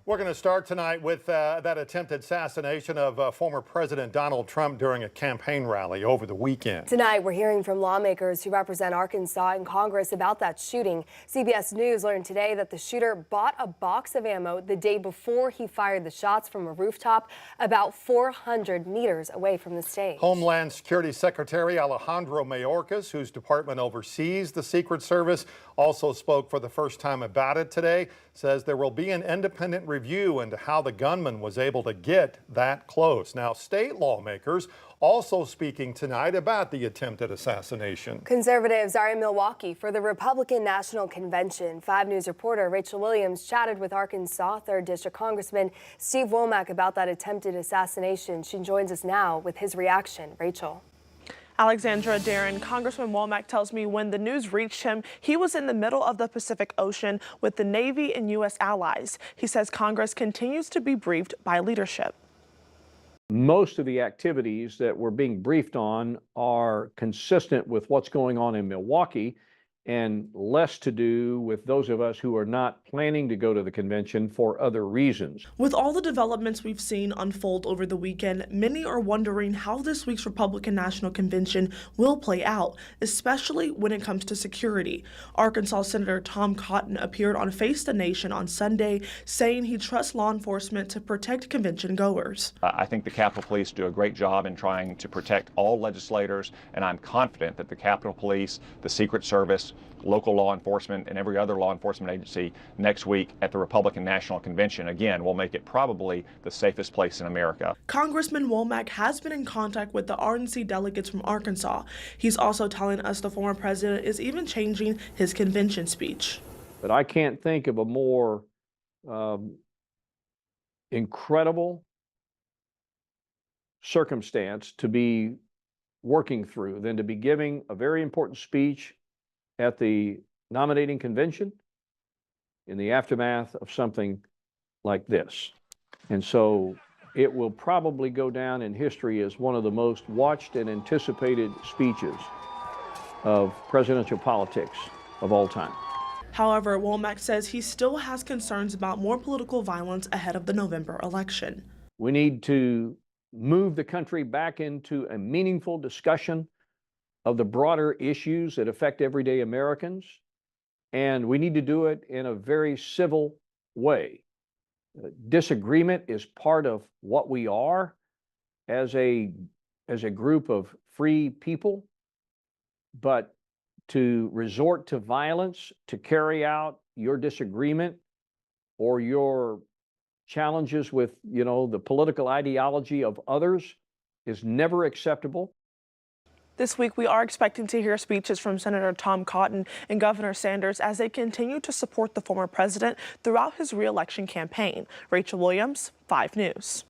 We're going to start tonight with that attempted assassination of former President Donald Trump during a campaign rally over the weekend. Tonight, we're hearing from lawmakers who represent Arkansas in Congress about that shooting. CBS News learned today that the shooter bought a box of ammo the day before he fired the shots from a rooftop about 400 meters away from the stage. Homeland Security Secretary Alejandro Mayorkas, whose department oversees the Secret Service, also spoke for the first time about it today, says there will be an independent review into how the gunman was able to get that close. Now, state lawmakers also speaking tonight about the attempted assassination. Conservatives are in Milwaukee for the Republican National Convention. 5 News reporter Rachel Williams chatted with Arkansas 3rd District Congressman Steve Womack about that attempted assassination. She joins us now with his reaction. Rachel. Alexandra, Darren, Congressman Womack tells me when the news reached him, he was in the middle of the Pacific Ocean with the Navy and U.S. allies. He says Congress continues to be briefed by leadership. Most of the activities that we're being briefed on are consistent with what's going on in Milwaukee and less to do with those of us who are not planning to go to the convention for other reasons. With all the developments we've seen unfold over the weekend, many are wondering how this week's Republican National Convention will play out, especially when it comes to security. Arkansas Senator Tom Cotton appeared on Face the Nation on Sunday, saying he trusts law enforcement to protect convention goers. I think the Capitol Police do a great job in trying to protect all legislators, and I'm confident that the Capitol Police, the Secret Service, local law enforcement, and every other law enforcement agency next week at the Republican National Convention, again, will make it probably the safest place in America. Congressman Womack has been in contact with the RNC delegates from Arkansas. He's also telling us the former president is even changing his convention speech. But I can't think of a more incredible circumstance to be working through than to be giving a very important speech at the nominating convention in the aftermath of something like this. And so it will probably go down in history as one of the most watched and anticipated speeches of presidential politics of all time. However, Womack says he still has concerns about more political violence ahead of the November election. We need to move the country back into a meaningful discussion of the broader issues that affect everyday Americans, and we need to do it in a very civil way. Disagreement is part of what we are as a group of free people, but to resort to violence to carry out your disagreement or your challenges with, the political ideology of others is never acceptable. This week, we are expecting to hear speeches from Senator Tom Cotton and Governor Sanders as they continue to support the former president throughout his re-election campaign. Rachel Williams, 5 News.